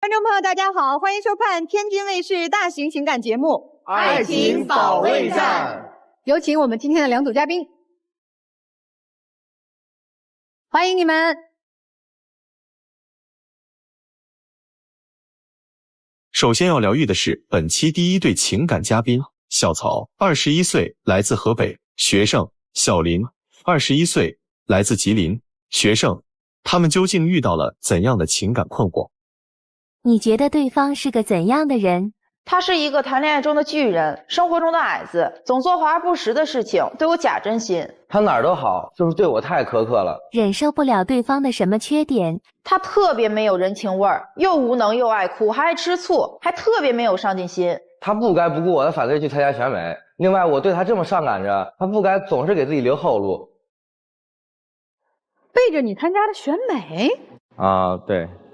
观众朋友，大家好，欢迎收看天津卫视大型情感节目《爱情保卫战》。有请我们今天的两组嘉宾，欢迎你们。首先要疗愈的是本期第一对情感嘉宾小曹，21岁，来自河北，学生；小林，21岁，来自吉林，学生。他们究竟遇到了怎样的情感困惑？你觉得对方是个怎样的人？他是一个谈恋爱中的巨人，生活中的矮子，总做华而不实的事情，对我假真心。他哪儿都好，就是对我太苛刻了。忍受不了对方的什么缺点？他特别没有人情味儿，又无能又爱哭，还爱吃醋，还特别没有上进心。他不该不顾我的反对去参加选美。另外，我对他这么上赶着，他不该总是给自己留后路。背着你参加的选美啊，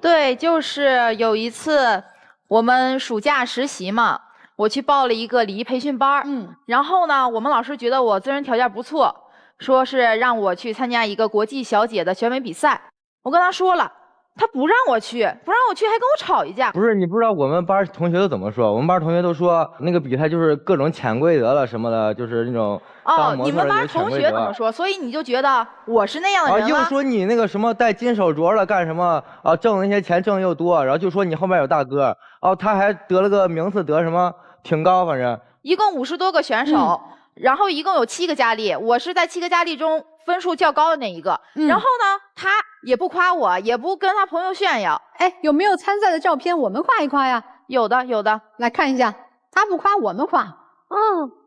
对，就是有一次我们暑假实习嘛，我去报了一个礼仪培训班，然后呢，我们老师觉得我自身条件不错，说是让我去参加一个国际小姐的选美比赛。我跟他说了，他不让我去，还跟我吵一架。不是，你不知道我们班同学都怎么说？我们班同学都说那个比赛就是各种潜规则了什么的，就是那种你们班同学怎么说？所以你就觉得我是那样的人吗？又说你那个什么戴金手镯了干什么啊？挣那些钱挣又多，然后就说你后面有大哥他还得了个名次，得什么挺高，反正一共50多个选手，然后一共有7个佳丽，我是在7个佳丽中分数较高的那一个。然后呢，他也不夸我，也不跟他朋友炫耀。哎，有没有参赛的照片？我们夸一夸呀。有的，来看一下。他不夸，我们夸。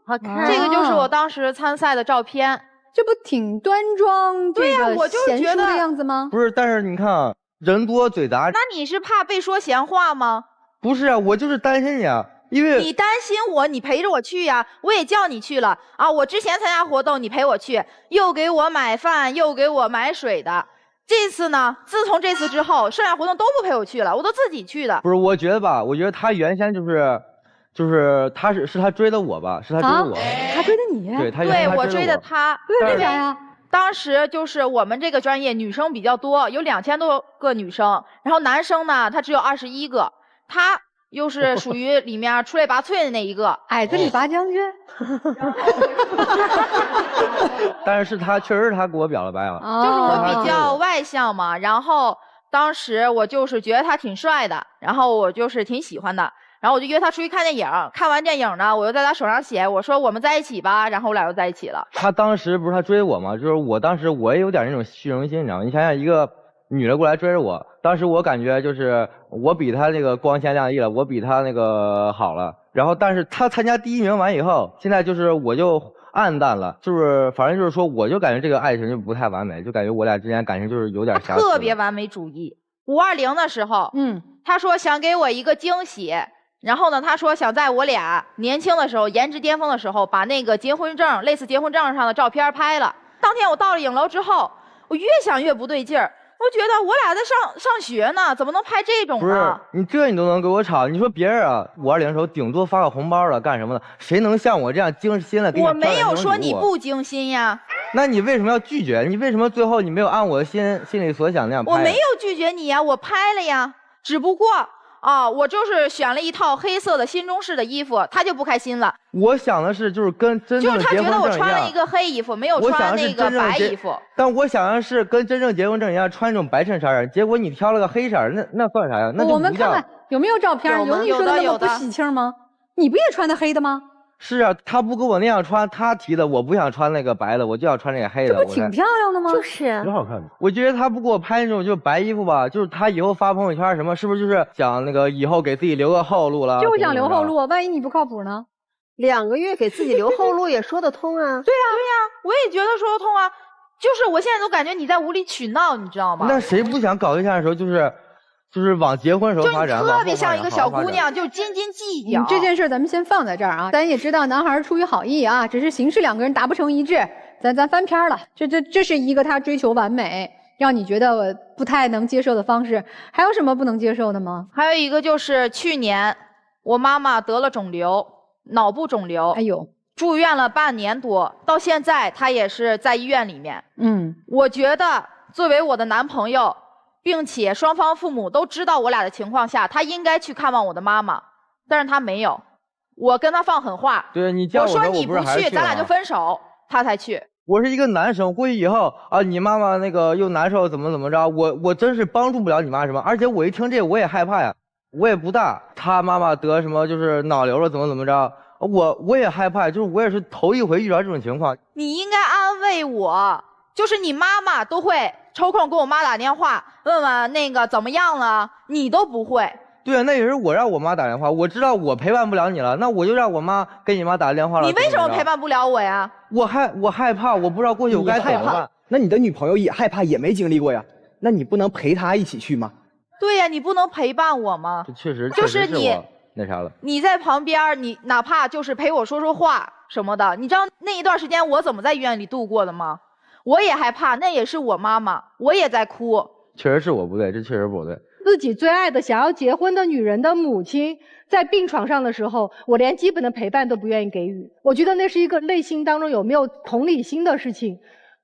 好看。这个就是我当时参赛的照片，这不挺端庄、对呀，我就是觉得的样子吗？不是，但是你看啊，人多嘴杂。那你是怕被说闲话吗？不是啊，我就是担心你啊。因为你担心我，你陪着我去呀，我也叫你去了啊。我之前参加活动，你陪我去，又给我买饭，又给我买水的。这次呢，自从这次之后，剩下活动都不陪我去了，我都自己去的。不是，我觉得他原先就是他是他追的我吧，是他追的我，他追的你？对，我追的他。为啥呀？当时就是我们这个专业女生比较多，有2000多个女生，然后男生呢，他只有21个，他又是属于里面出类拔萃的那一个，矮子里拔将军。但是确实是他给我表了白了，就是我比较外向嘛，然后当时我就是觉得他挺帅的，然后我就是挺喜欢的，然后我就约他出去看电影，看完电影呢，我又在他手上写，我说我们在一起吧，然后我俩又在一起了。他当时不是他追我吗？就是我当时我也有点那种虚荣心，你知道吗？你想想一个女的过来追着我，当时我感觉就是我比她那个光鲜亮丽了，我比她那个好了。然后但是她参加第1名完以后，现在就是我就暗淡了，就是反正就是说，我就感觉这个爱情就不太完美，就感觉我俩之间感情就是有点瑕疵。特别完美主义。520的时候，他说想给我一个惊喜，然后呢，他说想在我俩年轻的时候，颜值巅峰的时候，把那个结婚证类似结婚证上的照片拍了。当天我到了影楼之后，我越想越不对劲儿。我觉得我俩在上学呢，怎么能拍这种呢？不是，你都能给我吵？你说别人啊，520的时候顶多发个红包了，干什么的？谁能像我这样精心的给你？我没有说你不精心呀。那你为什么要拒绝？你为什么最后你没有按我的心里所想那样拍？我没有拒绝你呀，我拍了呀，只不过我就是选了一套黑色的新中式的衣服，他就不开心了。我想的是，就是跟真正的结婚证一样。就是他觉得我穿了一个黑衣服，没有穿那个白衣服。但我想的是跟真正结婚证一样，穿那种白衬衫。结果你挑了个黑色，那算啥呀？那就我们看看有没有照片，有你说的那么不喜庆吗？你不也穿的黑的吗？是啊，他不跟我那样穿，他提的，我不想穿那个白的，我就要穿那个黑的。这不挺漂亮的吗？就是挺好看的。我觉得他不给我拍那种就白衣服吧，就是他以后发朋友圈什么，是不是就是想那个以后给自己留个后路了？就想留后路，万一你不靠谱呢？2个月给自己留后路也说得通啊。对呀，我也觉得说得通啊。就是我现在都感觉你在无理取闹，你知道吗？那谁不想搞对象的时候就是往结婚时候发展，就你特别像一个小姑娘，就斤斤计较。这件事咱们先放在这儿啊，咱也知道男孩出于好意啊，只是形式2个人达不成一致，咱翻篇了。这是一个他追求完美，让你觉得不太能接受的方式。还有什么不能接受的吗？还有一个就是去年我妈妈得了肿瘤，脑部肿瘤，哎呦，住院了半年多，到现在她也是在医院里面。嗯，我觉得作为我的男朋友，并且双方父母都知道我俩的情况下，他应该去看望我的妈妈，但是他没有。我跟他放狠话，对你叫我说我你不去，咱俩就分手，他才去。我是一个男生，过去以后啊，你妈妈那个又难受，怎么着，我真是帮助不了你妈什么。而且我一听这个我也害怕呀，我也不大，他妈妈得什么就是脑瘤了，怎么着，我也害怕，就是我也是头一回遇到这种情况。你应该安慰我，就是你妈妈都会抽空给我妈打电话，问问那个怎么样了，你都不会。对啊，那也是我让我妈打电话，我知道我陪伴不了你了，那我就让我妈给你妈打电话了。你为什么陪伴不了我呀？我害怕，我不知道过去我该怎么办。那你的女朋友也害怕，也没经历过呀？那你不能陪她一起去吗？对呀，你不能陪伴我吗？这确实就是你那啥了。你在旁边，你哪怕就是陪我说说话什么的，你知道那一段时间我怎么在医院里度过的吗？我也害怕，那也是我妈妈，我也在哭。确实是我不对，这确实不对。自己最爱的、想要结婚的女人的母亲，在病床上的时候，我连基本的陪伴都不愿意给予。我觉得那是一个内心当中有没有同理心的事情，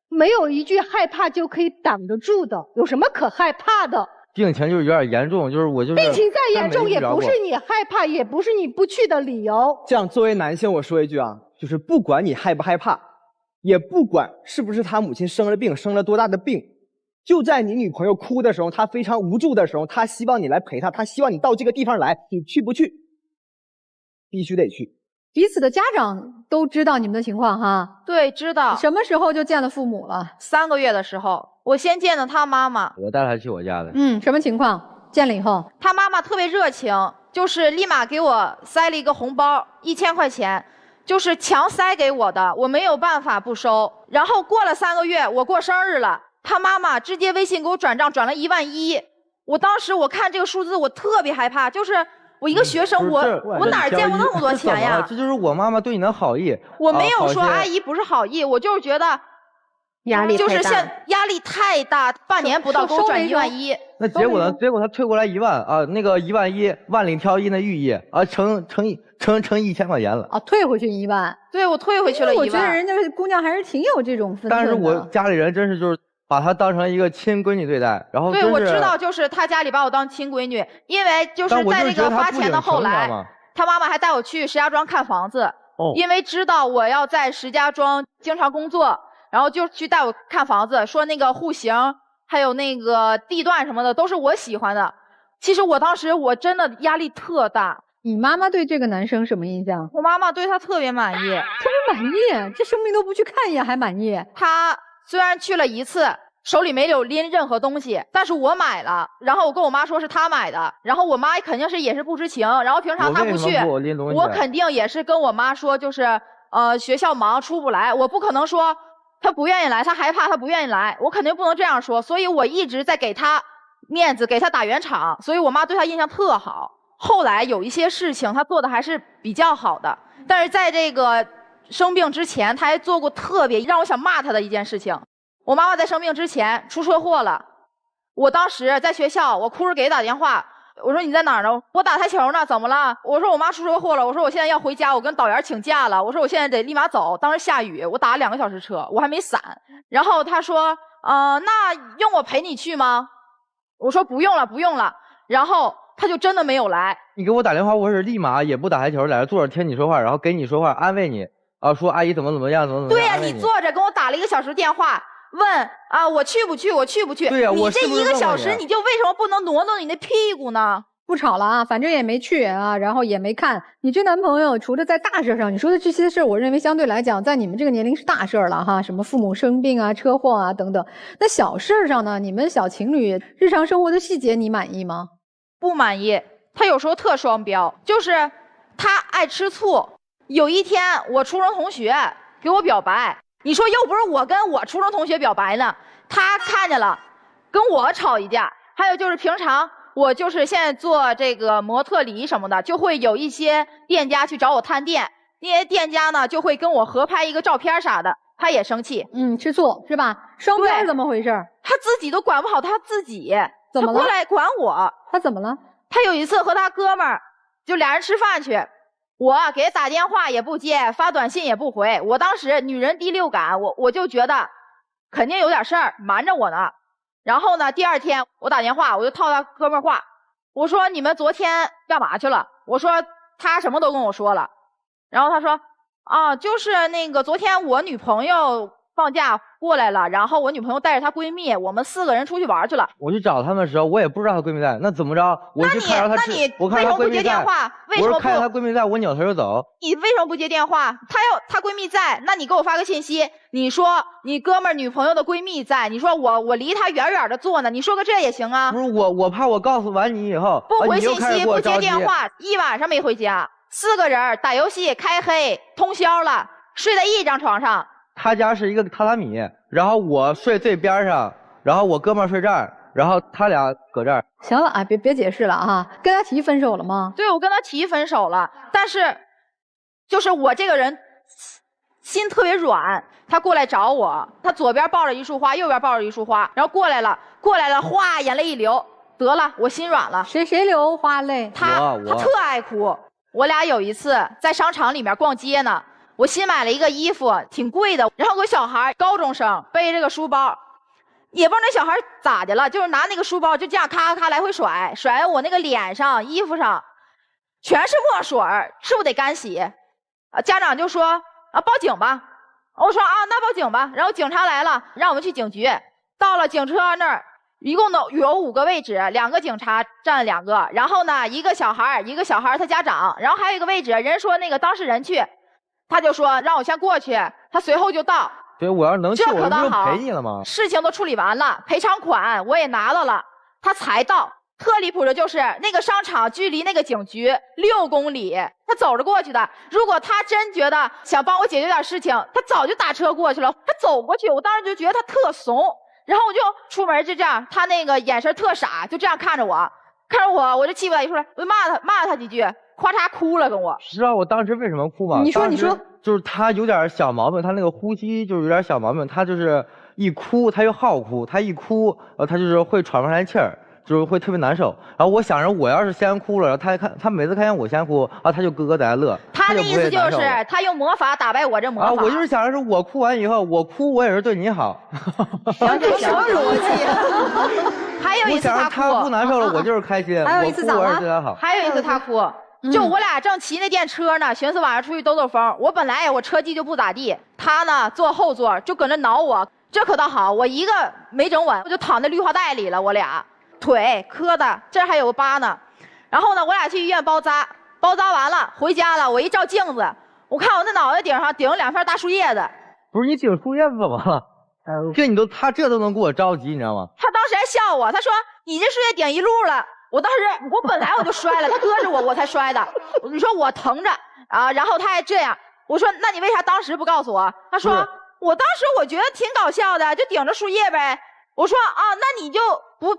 没有一句害怕就可以挡得住的，有什么可害怕的？病情就是有点严重，就是我就是病情再严重，也不是你害怕，也不是你不去的理由。这样，作为男性，我说一句啊，就是不管你害不害怕，也不管是不是他母亲生了病，生了多大的病。就在你女朋友哭的时候，她非常无助的时候，她希望你来陪她，她希望你到这个地方来，你去不去？必须得去。彼此的家长都知道你们的情况哈？对，知道。什么时候就见了父母了？3个月的时候，我先见的他妈妈。我带他去我家的。什么情况？见了以后，他妈妈特别热情，就是立马给我塞了一个红包，1000块钱，就是强塞给我的，我没有办法不收。然后过了3个月，我过生日了。他妈妈直接微信给我转账，转了11000。我当时我看这个数字，我特别害怕，就是我一个学生，我哪见过那么多钱呀？这就是我妈妈对你的好意。我没有说阿姨不是好意，我就是觉得压力就是压力太大，半年不到给我转11000。那结果呢？结果他退过来1万啊，那个11000万里挑一的寓意啊，乘1000块钱了啊，退回去1万。对，我退回去了1万。我觉得人家姑娘还是挺有这种分寸的。但是我家里人真是就是把她当成一个亲闺女对待，然后对，我知道，就是他家里把我当亲闺女，因为就是在这个花钱的后来，他妈妈还带我去石家庄看房子，因为知道我要在石家庄经常工作，然后就去带我看房子，说那个户型还有那个地段什么的都是我喜欢的。其实我当时我真的压力特大。你妈妈对这个男生什么印象？我妈妈对他特别满意。特别满意？这生病都不去看一眼还满意？他虽然去了1次，手里没有拎任何东西，但是我买了，然后我跟我妈说是他买的，然后我妈肯定是也是不知情，然后平常他不去，我肯定也是跟我妈说，就是学校忙出不来，我不可能说他不愿意来，他害怕他不愿意来，我肯定不能这样说，所以我一直在给他面子，给他打圆场，所以我妈对他印象特好。后来有一些事情他做的还是比较好的，但是在这个生病之前，他还做过特别让我想骂他的一件事情。我妈妈在生病之前出车祸了，我当时在学校，我哭着给她打电话，我说你在哪儿呢？我打台球呢，怎么了？我说我妈出车祸了，我说我现在要回家，我跟导员请假了，我说我现在得立马走。当时下雨，我打了2个小时车，我还没伞。然后他说，那用我陪你去吗？我说不用了，不用了。然后他就真的没有来。你给我打电话，我是立马也不打台球，在这坐着听你说话，然后给你说话，安慰你啊，说阿姨怎么样，怎么样。对呀，你坐着跟我打了1个小时电话，问啊我去不去，我去不去？对呀，你这1个小时，你就为什么不能挪挪你的屁股呢？不吵了啊，反正也没去啊，然后也没看。你这男朋友除了在大事上，你说的这些事儿，我认为相对来讲，在你们这个年龄是大事儿了哈，什么父母生病啊、车祸啊等等。那小事儿上呢，你们小情侣日常生活的细节，你满意吗？不满意。他有时候特双标，就是他爱吃醋。有一天，我初中同学给我表白，你说又不是我跟我初中同学表白呢，他看见了，跟我吵一架。还有就是平常。我就是现在做这个模特礼什么的，就会有一些店家去找我探店，那些店家呢就会跟我合拍一个照片啥的，他也生气，吃醋是吧？双标是怎么回事？他自己都管不好他自己，怎么了？他过来管我，他怎么了？他有一次和他哥们儿就俩人吃饭去，我给他打电话也不接，发短信也不回，我当时女人第6感，我就觉得肯定有点事儿瞒着我呢。然后呢，第二天我打电话，我就套他哥们儿话，我说你们昨天干嘛去了？我说他什么都跟我说了，然后他说啊，就是那个昨天我女朋友放假过来了，然后我女朋友带着她闺蜜，我们4个人出去玩去了。我去找他们的时候，我也不知道她闺蜜在，那怎么着？我去看着她，我看着她闺蜜在，为什么不接电话？为什么不？我看着她闺蜜在，我扭头就走。你为什么不接电话？她闺蜜在，那你给我发个信息，你说你哥们儿女朋友的闺蜜在，你说我离她远远的坐呢，你说个这也行啊？不是我怕我告诉完你以后，不回信息，不接电话，一晚上没回家，4个人打游戏开黑通宵了，睡在一张床上。他家是一个榻榻米，然后我睡最边上，然后我哥们儿睡这儿，然后他俩搁这儿。行了啊，别解释了啊！跟他提分手了吗？对，我跟他提分手了，但是就是我这个人心特别软，他过来找我，他左边抱着一束花，右边抱着一束花，然后过来了，哗，眼泪一流，得了，我心软了。谁流花泪？他特爱哭。我俩有一次在商场里面逛街呢。我新买了一个衣服，挺贵的，然后个小孩，高中生，背着个书包，也不知道那小孩咋的了，就是拿那个书包就这样咔咔来回甩我那个脸上、衣服上，全是墨水，是不是得干洗？家长就说啊，报警吧。我说啊，那报警吧。然后警察来了，让我们去警局。到了警车那儿，一共有5个位置，2个警察站2个，然后呢，一个小孩他家长，然后还有一个位置，人说那个当事人去。他就说让我先过去，他随后就到。对，我要是能去，我不就赔你了吗？事情都处理完了，赔偿款我也拿到了，他才到。特离谱的就是那个商场距离那个警局6公里，他走着过去的。如果他真觉得想帮我解决点事情，他早就打车过去了。他走过去，我当时就觉得他特怂，然后我就出门就这样，他那个眼神特傻，就这样看着我，我就气不打一处来，我就骂他几句。咔嚓哭了，跟我。知道我当时为什么哭吗？你说，就是他有点小毛病，他那个呼吸就是有点小毛病，他就是一哭他又好哭，他一哭他就是会喘不上来气儿，就是会特别难受。然后我想着我要是先哭了，然后他每次看见我先哭啊，他就咯咯在那乐。他的意思就是他用魔法打败我这魔法。我就是想着说我哭完以后，我哭我也是对你好。这什么逻辑？还有一次他不难受了，我就是开心。还有一次咋了？还有一次他哭。就我俩正骑那电车呢，寻思晚上出去兜兜风。我本来我车技就不咋地，他呢坐后座就搁那挠我，这可倒好，我一个没整稳，我就躺在绿化带里了，我俩腿磕的，这还有个疤呢。然后呢，我俩去医院包扎完了，回家了，我一照镜子，我看我那脑袋顶上顶了2片大树叶子。不是你顶树叶子怎么了？他这都能给我着急，你知道吗？他当时还笑我，他说你这树叶顶一路了。我当时我本来我就摔了，他搁着我才摔的。你说我疼着啊，然后他还这样。我说那你为啥当时不告诉我？他说我当时我觉得挺搞笑的，就顶着树叶呗。我说啊，那你就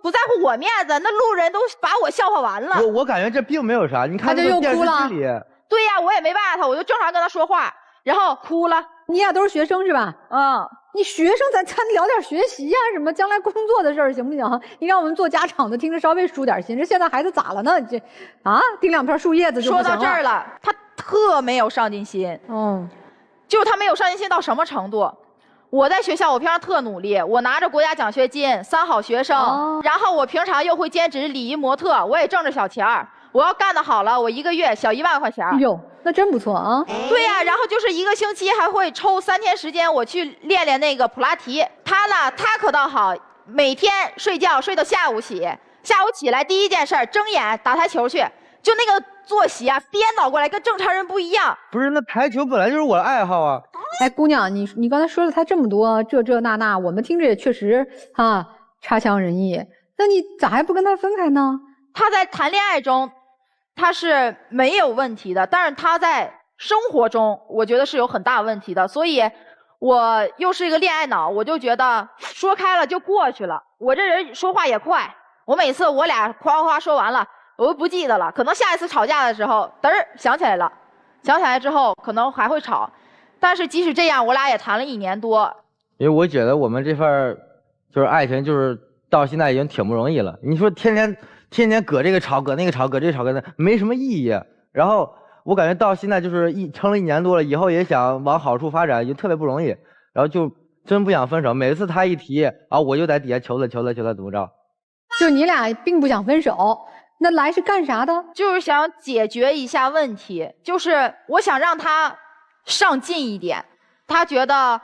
不在乎我面子，那路人都把我笑话完了。我感觉这并没有啥，你看这个电视剧里。对呀，我也没骂他，我就正常跟他说话，然后哭了。你俩都是学生是吧？嗯。你学生咱聊点学习呀，什么将来工作的事儿行不行？你让我们做家长的听着稍微舒点心。这现在孩子咋了呢？这啊，顶2片树叶子就不行了。说到这儿了，他特没有上进心。就是他没有上进心到什么程度？我在学校，我平常特努力，我拿着国家奖学金，3好学生，然后我平常又会兼职礼仪模特，我也挣着小钱儿。我要干得好了，我1个月小1万块钱。哟，那真不错啊。对呀，然后就是1个星期还会抽3天时间，我去练那个普拉提。他呢，他可倒好，每天睡觉睡到下午起来第一件事睁眼打台球去，就那个作息啊，颠倒过来跟正常人不一样。不是，那台球本来就是我的爱好啊。哎，姑娘，你刚才说了他这么多这那，我们听着也确实差强人意。那你咋还不跟他分开呢？他在谈恋爱中。他是没有问题的，但是他在生活中，我觉得是有很大问题的。所以，我又是一个恋爱脑，我就觉得说开了就过去了。我这人说话也快，我每次我俩夸夸说完了，我都不记得了。可能下一次吵架的时候，嘚儿想起来了，想起来之后可能还会吵。但是即使这样，我俩也谈了1年多。因为我觉得我们这份就是爱情，就是到现在已经挺不容易了。你说天天搁这个吵，搁那个吵，搁这个吵，搁那没什么意义。然后我感觉到现在就是撑了1年多了，以后也想往好处发展，就特别不容易。然后就真不想分手。每次他一提啊，我就在底下求他怎么着？就你俩并不想分手，那来是干啥的？就是想解决一下问题，就是我想让他上进一点。他觉得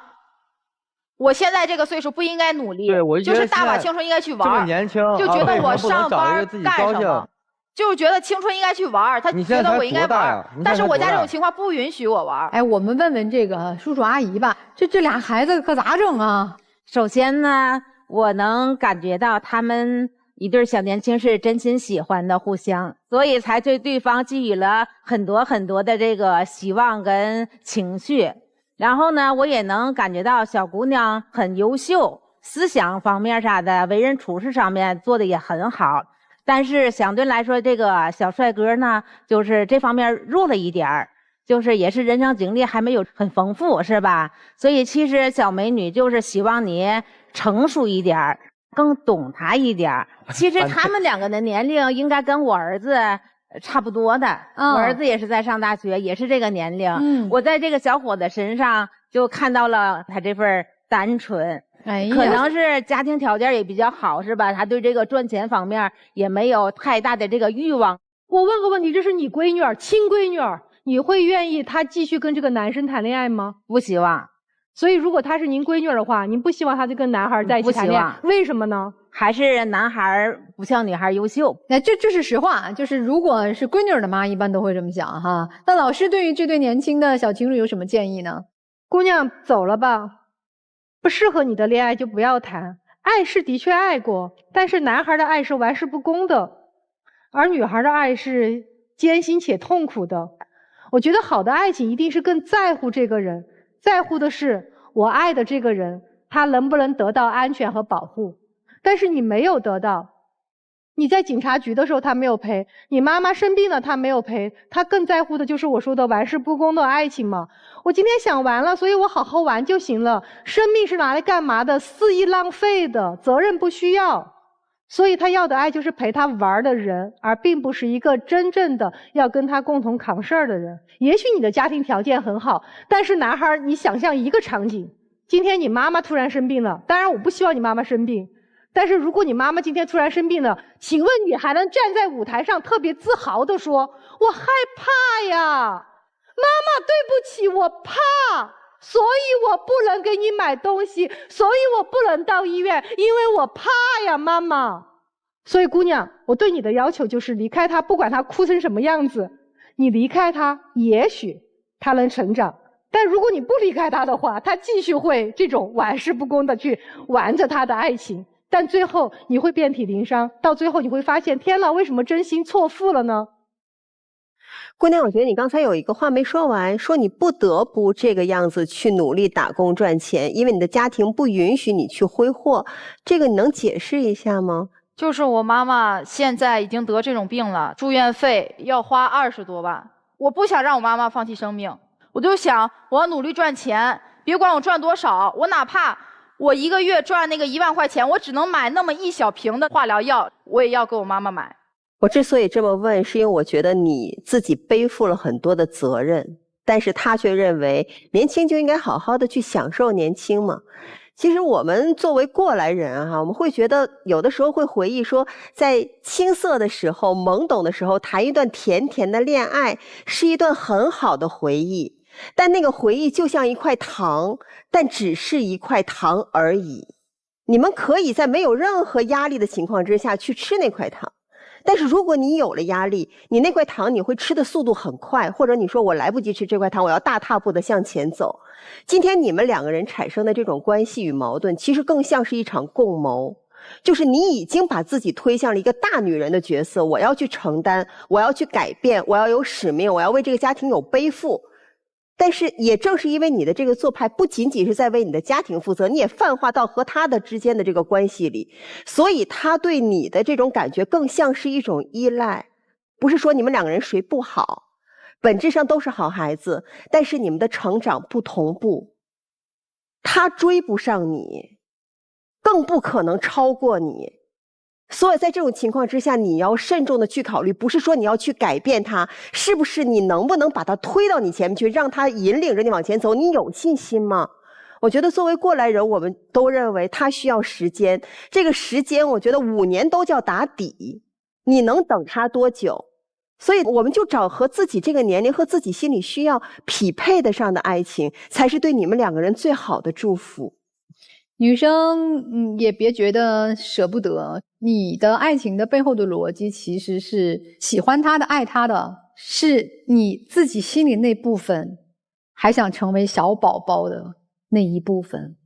我现在这个岁数不应该努力，对，我就是大把青春应该去玩。这么年轻，就觉得我上班干什么？就是觉得青春应该去玩，他觉得我应该玩，但是我家这种情况不允许我玩。哎，我们问问这个叔叔阿姨吧，这俩孩子可咋整啊？首先呢，我能感觉到他们一对小年轻是真心喜欢的，互相，所以才对对方寄予了很多的这个希望跟情绪。然后呢，我也能感觉到小姑娘很优秀，思想方面啥的，为人处事上面做的也很好。但是相对来说，这个小帅哥呢，就是这方面弱了一点儿，就是也是人生经历还没有很丰富，是吧？所以其实小美女就是希望你成熟一点儿，更懂他一点儿。其实他们两个的年龄应该跟我儿子差不多的，我儿子也是在上大学，也是这个年龄。我在这个小伙子身上就看到了他这份单纯。哎呀，可能是家庭条件也比较好，是吧？他对这个赚钱方面也没有太大的这个欲望。我问个问题，这是你闺女儿，亲闺女儿，你会愿意她继续跟这个男生谈恋爱吗？不希望。所以如果她是您闺女儿的话，您不希望她就跟男孩在一起谈恋爱？为什么呢？还是男孩不像女孩优秀。那这是实话，就是如果是闺女儿的妈，一般都会这么想哈。那老师对于这对年轻的小情侣有什么建议呢？姑娘，走了吧。不适合你的恋爱就不要谈。爱是的确爱过，但是男孩的爱是玩世不恭的，而女孩的爱是艰辛且痛苦的。我觉得好的爱情一定是更在乎这个人，在乎的是我爱的这个人他能不能得到安全和保护。但是你没有得到，你在警察局的时候他没有陪，你妈妈生病了他没有陪，他更在乎的就是我说的玩世不恭的爱情嘛。我今天想玩了，所以我好好玩就行了。生命是拿来干嘛的？肆意浪费的，责任不需要。所以他要的爱就是陪他玩的人，而并不是一个真正的要跟他共同扛事儿的人。也许你的家庭条件很好，但是男孩，你想象一个场景，今天你妈妈突然生病了，当然我不希望你妈妈生病，但是如果你妈妈今天突然生病了，请问你还能站在舞台上特别自豪地说，我害怕呀，妈妈对不起，我怕，所以我不能给你买东西，所以我不能到医院，因为我怕呀，妈妈。所以姑娘，我对你的要求就是离开他，不管他哭成什么样子，你离开他，也许他能成长。但如果你不离开他的话，他继续会这种玩世不恭的去玩着他的爱情，但最后你会遍体鳞伤，到最后你会发现，天哪，为什么真心错付了呢？姑娘，我觉得你刚才有一个话没说完，说你不得不这个样子去努力打工赚钱，因为你的家庭不允许你去挥霍，这个你能解释一下吗？就是我妈妈现在已经得这种病了，住院费要花20多万，我不想让我妈妈放弃生命，我就想我要努力赚钱，别管我赚多少，我哪怕我一个月赚那个1万块钱，我只能买那么1小瓶的化疗药，我也要给我妈妈买。我之所以这么问，是因为我觉得你自己背负了很多的责任，但是他却认为年轻就应该好好的去享受年轻嘛。其实我们作为过来人我们会觉得有的时候会回忆说，在青涩的时候、懵懂的时候谈一段甜甜的恋爱是一段很好的回忆，但那个回忆就像一块糖，但只是一块糖而已。你们可以在没有任何压力的情况之下去吃那块糖，但是如果你有了压力，你那块糖你会吃的速度很快，或者你说我来不及吃这块糖，我要大踏步的向前走。今天你们两个人产生的这种关系与矛盾，其实更像是一场共谋，就是你已经把自己推向了一个大女人的角色，我要去承担，我要去改变，我要有使命，我要为这个家庭有背负。但是也正是因为你的这个做派不仅仅是在为你的家庭负责，你也泛化到和他的之间的这个关系里，所以他对你的这种感觉更像是一种依赖。不是说你们两个人谁不好，本质上都是好孩子，但是你们的成长不同步，他追不上你，更不可能超过你。所以在这种情况之下，你要慎重的去考虑，不是说你要去改变他，是不是你能不能把他推到你前面去，让他引领着你往前走，你有信心吗？我觉得作为过来人，我们都认为他需要时间。这个时间，我觉得5年都叫打底。你能等他多久？所以我们就找和自己这个年龄和自己心里需要匹配得上的爱情，才是对你们2个人最好的祝福。女生，也别觉得舍不得，你的爱情的背后的逻辑其实是喜欢他的、爱他的，是你自己心里那部分还想成为小宝宝的那一部分。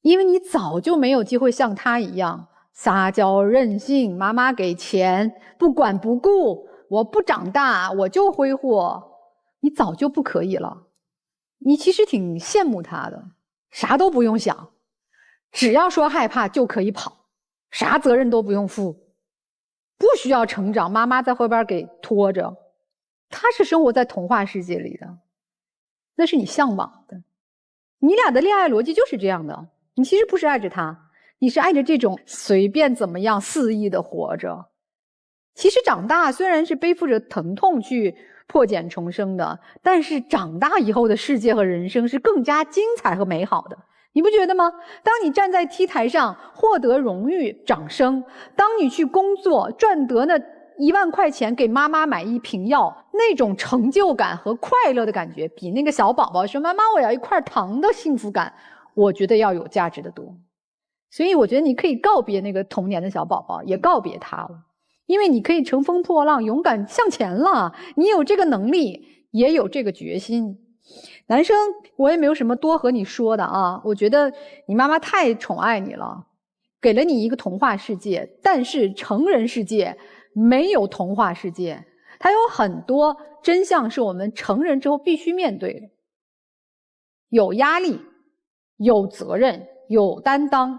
因为你早就没有机会像他一样撒娇任性，妈妈给钱不管不顾，我不长大我就挥霍，你早就不可以了。你其实挺羡慕他的，啥都不用想，只要说害怕就可以跑，啥责任都不用负，不需要成长，妈妈在后边给拖着。他是生活在童话世界里的，那是你向往的。你俩的恋爱逻辑就是这样的，你其实不是爱着他，你是爱着这种随便怎么样肆意的活着。其实长大虽然是背负着疼痛去破茧重生的，但是长大以后的世界和人生是更加精彩和美好的，你不觉得吗？当你站在 T 台上获得荣誉掌声，当你去工作赚得那1万块钱给妈妈买一瓶药，那种成就感和快乐的感觉，比那个小宝宝说妈妈我要一块糖的幸福感，我觉得要有价值的多。所以我觉得你可以告别那个童年的小宝宝，也告别他了，因为你可以乘风破浪，勇敢向前了，你有这个能力，也有这个决心。男生我也没有什么多和你说的啊，我觉得你妈妈太宠爱你了，给了你一个童话世界，但是成人世界没有童话世界，它有很多真相是我们成人之后必须面对的，有压力，有责任，有担当，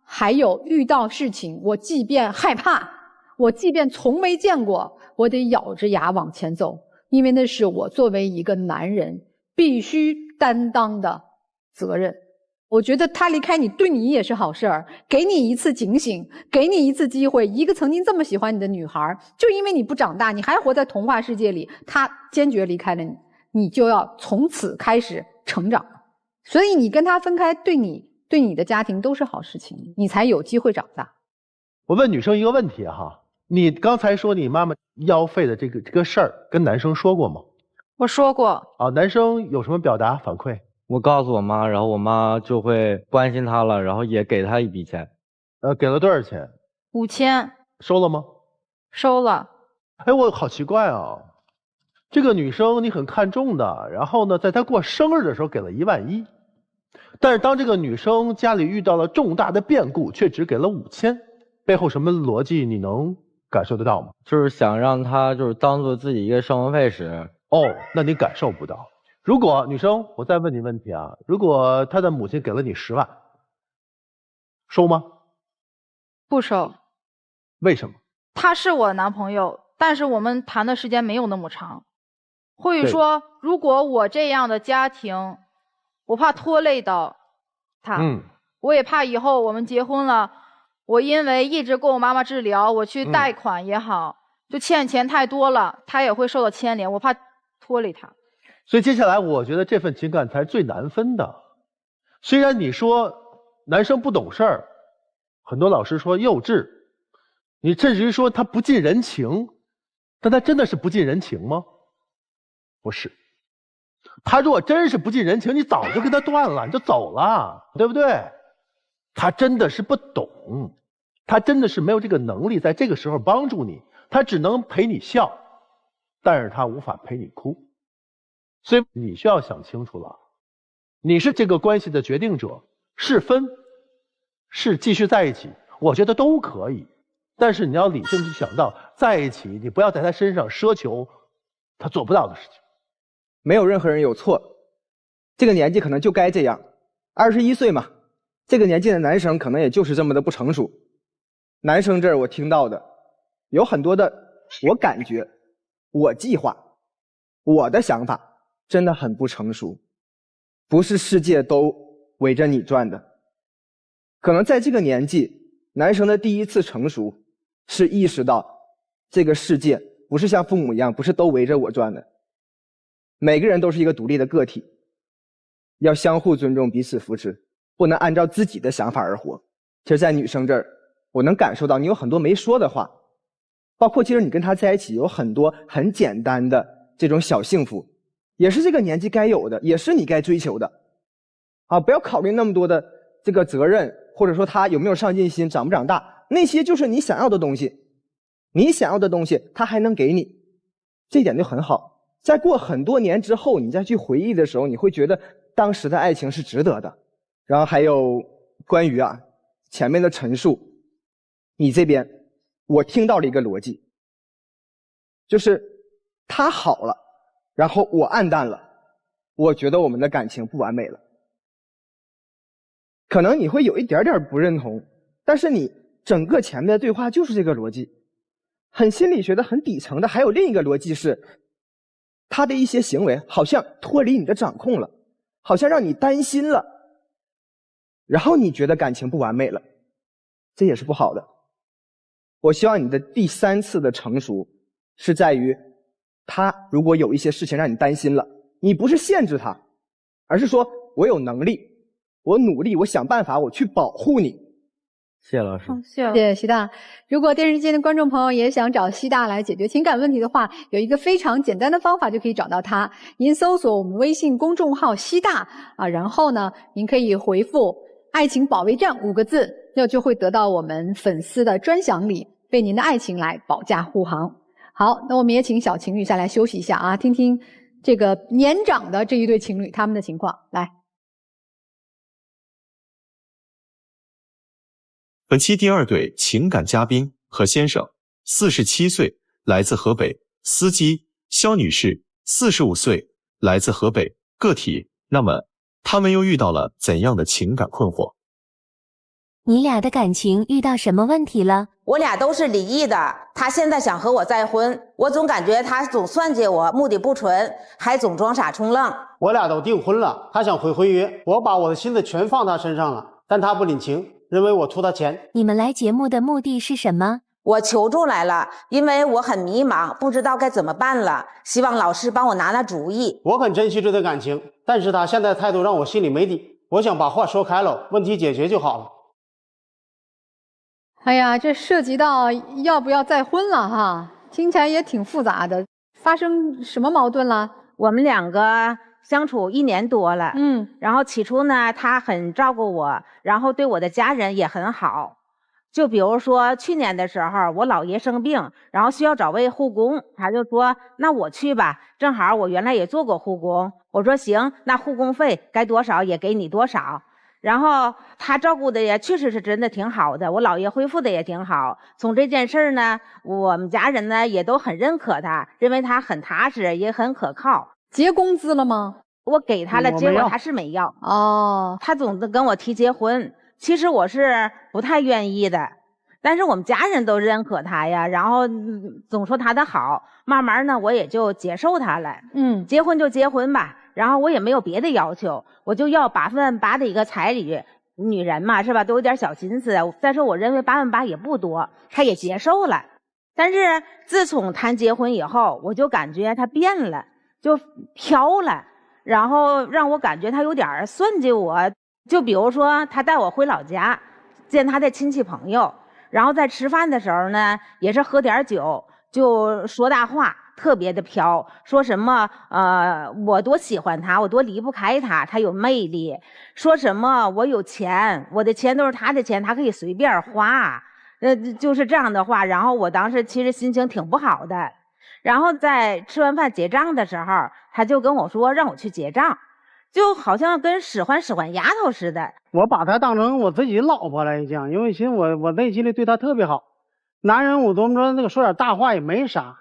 还有遇到事情我即便害怕，我即便从没见过，我得咬着牙往前走，因为那是我作为一个男人必须担当的责任。我觉得他离开你对你也是好事儿，给你一次警醒，给你一次机会。一个曾经这么喜欢你的女孩，就因为你不长大，你还活在童话世界里，她坚决离开了你，你就要从此开始成长。所以你跟她分开，对你的家庭都是好事情，你才有机会长大。我问女生一个问题哈，你刚才说你妈妈腰肺的这个事儿跟男生说过吗？我说过。啊，男生有什么表达反馈？我告诉我妈，然后我妈就会关心她了，然后也给她一笔钱。给了多少钱？5000。收了吗？收了。哎，我好奇怪啊，这个女生你很看重的，然后呢，在她过生日的时候给了1万1，但是当这个女生家里遇到了重大的变故，却只给了5000，背后什么逻辑你能感受得到吗？就是想让她就是当做自己一个生活费使。哦，那你感受不到。如果女生，我再问你问题啊，如果她的母亲给了你10万，收吗？不收。为什么？他是我男朋友，但是我们谈的时间没有那么长。会说，如果我这样的家庭，我怕拖累到他。我也怕以后我们结婚了，我因为一直给我妈妈治疗，我去贷款也好，就欠钱太多了，他也会受到牵连，我怕拖累他。所以接下来我觉得这份情感才最难分的。虽然你说男生不懂事儿，很多老师说幼稚，你甚至于说他不近人情，但他真的是不近人情吗？不是。他如果真是不近人情，你早就跟他断了，你就走了，对不对？他真的是不懂，他真的是没有这个能力在这个时候帮助你，他只能陪你笑，但是他无法陪你哭。所以你需要想清楚了，你是这个关系的决定者，是分是继续在一起，我觉得都可以，但是你要理性去想到在一起，你不要在他身上奢求他做不到的事情。没有任何人有错，这个年纪可能就该这样，21岁嘛，这个年纪的男生可能也就是这么的不成熟。男生这儿我听到的有很多的我感觉，我计划，我的想法真的很不成熟，不是世界都围着你转的。可能在这个年纪，男生的第一次成熟是意识到这个世界不是像父母一样，不是都围着我转的，每个人都是一个独立的个体。要相互尊重，彼此扶持，不能按照自己的想法而活。其实在女生这儿，我能感受到你有很多没说的话，包括其实你跟他在一起有很多很简单的这种小幸福，也是这个年纪该有的，也是你该追求的啊！不要考虑那么多的这个责任，或者说他有没有上进心，长不长大，那些就是你想要的东西，你想要的东西他还能给你，这一点就很好。在过很多年之后，你再去回忆的时候，你会觉得当时的爱情是值得的。然后还有关于前面的陈述，你这边我听到了一个逻辑，就是他好了，然后我暗淡了，我觉得我们的感情不完美了。可能你会有一点点不认同，但是你整个前面的对话就是这个逻辑，很心理学的很底层的。还有另一个逻辑是，他的一些行为好像脱离你的掌控了，好像让你担心了，然后你觉得感情不完美了，这也是不好的。我希望你的第3次的成熟是在于，他如果有一些事情让你担心了，你不是限制他，而是说我有能力，我努力，我想办法，我去保护你。谢谢老师。谢谢西大。如果电视机的观众朋友也想找西大来解决情感问题的话，有一个非常简单的方法就可以找到他。您搜索我们微信公众号西大然后呢，您可以回复爱情保卫战5个字，就会得到我们粉丝的专享礼，为您的爱情来保驾护航。好，那我们也请小情侣下来休息一下听听这个年长的这一对情侣他们的情况。来，本期第2对情感嘉宾何先生，47岁，来自河北；司机肖女士，45岁，来自河北。个体，那么他们又遇到了怎样的情感困惑？你俩的感情遇到什么问题了？我俩都是离异的，他现在想和我再婚，我总感觉他总算计我，目的不纯，还总装傻充愣。我俩都订婚了，他想回约，我把我的心思全放他身上了，但他不领情，认为我图他钱。你们来节目的目的是什么？我求助来了，因为我很迷茫，不知道该怎么办了，希望老师帮我拿主意。我很珍惜这段感情，但是他现在的态度让我心里没底，我想把话说开了，问题解决就好了。哎呀，这涉及到要不要再婚了听起来也挺复杂的。发生什么矛盾了？我们2个相处1年多了，然后起初呢，他很照顾我，然后对我的家人也很好。就比如说去年的时候，我姥爷生病，然后需要找位护工，他就说那我去吧，正好我原来也做过护工。我说行，那护工费该多少也给你多少。然后他照顾的也确实是真的挺好的，我姥爷恢复的也挺好。从这件事呢，我们家人呢也都很认可他，认为他很踏实也很可靠。结工资了吗？我给他了，结果他是没要。他总跟我提结婚，其实我是不太愿意的，但是我们家人都认可他呀，然后总说他的好，慢慢呢我也就接受他了。结婚就结婚吧，然后我也没有别的要求，我就要8%的一个彩礼。女人嘛是吧，都有点小心思，但是我认为8%也不多，他也接受了。但是自从谈结婚以后，我就感觉他变了，就飘了，然后让我感觉他有点算计我。就比如说他带我回老家见他的亲戚朋友，然后在吃饭的时候呢也是喝点酒，就说大话，特别的飘，说什么我多喜欢他，我多离不开他，他有魅力，说什么我有钱，我的钱都是他的钱，他可以随便花，就是这样的话。然后我当时其实心情挺不好的，然后在吃完饭结账的时候，他就跟我说让我去结账，就好像跟使唤丫头似的。我把她当成我自己老婆来讲，因为其实我内心里对她特别好，男人我都说那个说点大话也没啥。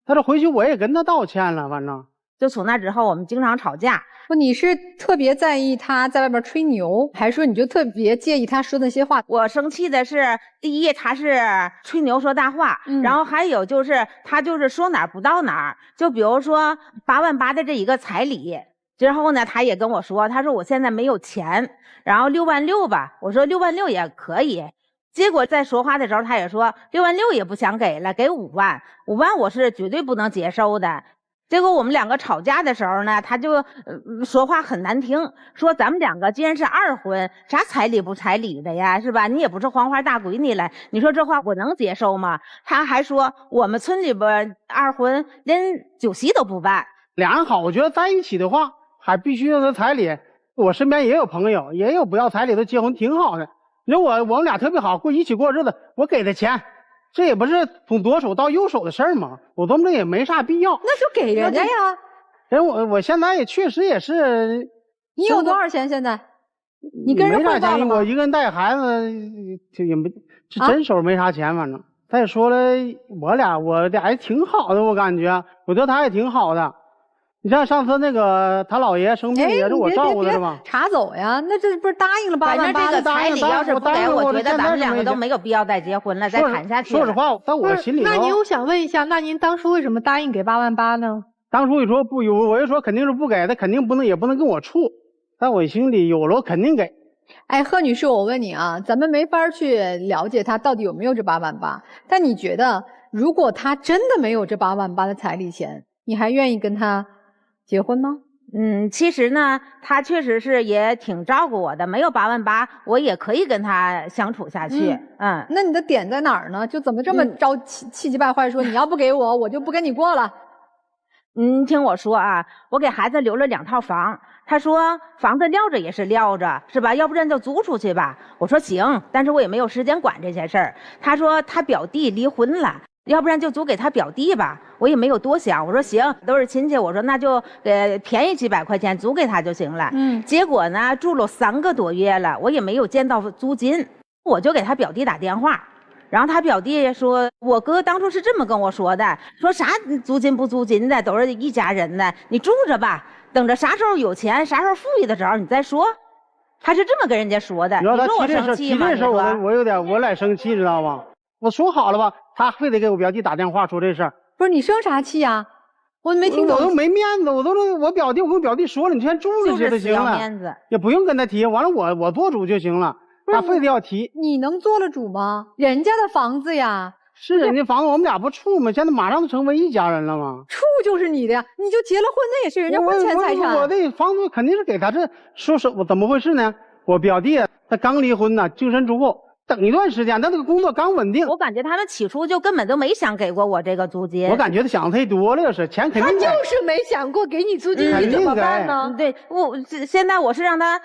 他这回去我也跟他道歉了，反正就从那之后我们经常吵架。你是特别在意他在外边吹牛，还是说你就特别介意他说那些话？我生气的是，第一他是吹牛说大话，然后还有就是他就是说哪儿不到哪儿。就比如说8.8万的这一个彩礼之后呢，他也跟我说，他说我现在没有钱，然后6.6万吧，我说6.6万也可以。结果在说话的时候，他也说6.6万也不想给了，给5万，5万我是绝对不能接受的。结果我们两个吵架的时候呢，他就说话很难听，说咱们两个既然是二婚，啥彩礼不彩礼的呀，是吧？你也不是黄花大闺女了，你说这话我能接受吗？他还说我们村里边二婚连酒席都不办。俩人好，我觉得在一起的话还必须要有彩礼。我身边也有朋友，也有不要彩礼的结婚挺好的。你说我们俩特别好，一起过日子，我给他钱。这也不是从左手到右手的事儿嘛，我琢磨着也没啥必要。那就给人家呀。人我现在也确实也是。你有多少钱现在？你跟人汇报了吗？我一个人带孩子，也没这真手没啥钱，反正。他也说了，我俩也挺好的，我感觉，我觉得他也挺好的。你像上次那个他姥爷生病也是我照顾的是吧？查走呀，那这不是答应了8万8？反正这个彩礼要是不给，我觉得咱们两个都没有必要再结婚了，再谈下去。说实话，在我心里头，那您我想问一下，那您当初为什么答应给8万8呢？当初一说不，我就说肯定是不给，他肯定也不能跟我处，在我心里有了我肯定给。哎，贺女士，我问你啊，咱们没法去了解他到底有没有这8万8，但你觉得如果他真的没有这8万8的彩礼钱，你还愿意跟他结婚吗？其实呢，他确实是也挺照顾我的，没有8万8，我也可以跟他相处下去。那你的点在哪儿呢？就怎么这么气急败坏说你要不给我，我就不跟你过了？听我说啊，我给孩子留了2套房，他说房子撂着也是撂着，是吧？要不然就租出去吧。我说行，但是我也没有时间管这些事儿。他说他表弟离婚了，要不然就租给他表弟吧。我也没有多想，我说行，都是亲戚，我说那就便宜几百块钱租给他就行了。结果呢，住了3个多月了，我也没有见到租金，我就给他表弟打电话。然后他表弟说，我哥当初是这么跟我说的，说啥租金不租金的，都是一家人的，你住着吧，等着啥时候有钱，啥时候富裕的时候你再说。他是这么跟人家说的。你说我生气吗？提这事我来生气，知道吗？我说好了吧，他非得给我表弟打电话说这事儿。不是你生啥气呀？我没听懂。我都没面子，我跟我表弟说了，你先住着去就行了，也不用跟他提。完了我做主就行了。他非得要提，你能做了主吗？人家的房子呀，是人家房子，我们俩不处吗？现在马上就成为一家人了吗？处就是你的呀，你就结了婚，那也是人家婚前财产。我的房子肯定是给他，这说是我怎么回事呢？我表弟他刚离婚呢，净身出户，等一段时间，他那个工作刚稳定。我感觉他们起初就根本都没想给过我这个租金。我感觉他想太多了，要是钱肯定他就是没想过给你租金，你怎么办呢？对，现在我是让他。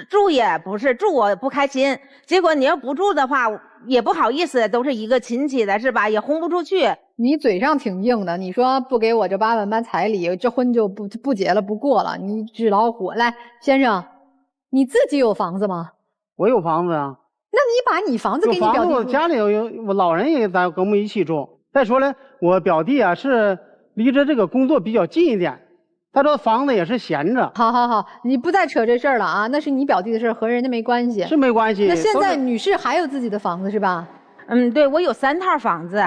住也不是住，我不开心。结果你要不住的话，也不好意思，都是一个亲戚的，是吧？也轰不出去。你嘴上挺硬的，你说不给我这8万8彩礼，这婚就不结了，不过了。你纸老虎，来，先生，你自己有房子吗？我有房子啊。那你把你房子给你表弟住？我家里有我老人也在跟我们一起住。再说了，我表弟啊是离着这个工作比较近一点。他说房子也是闲着。好，你不再扯这事儿了啊，那是你表弟的事儿，和人家没关系。是没关系。那现在女士还有自己的房子是吧？对，我有3套房子。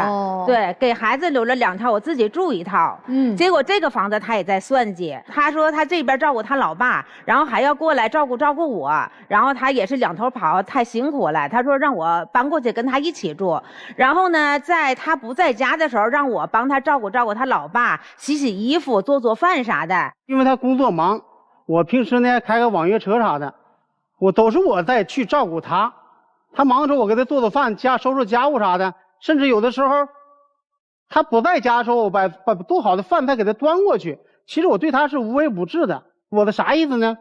对，给孩子留了2套，我自己住1套。结果这个房子他也在算计，他说他这边照顾他老爸，然后还要过来照顾我，然后他也是2头跑，太辛苦了。他说让我搬过去跟他一起住，然后呢，在他不在家的时候，让我帮他照顾他老爸，洗衣服、做饭啥的。因为他工作忙，我平时呢开个网约车啥的，都是我在去照顾他。他忙的时候，我给他做饭、收拾家务啥的，甚至有的时候，他不在家的时候，我把做好的饭再给他端过去。其实我对他是无微不至的。我的啥意思呢？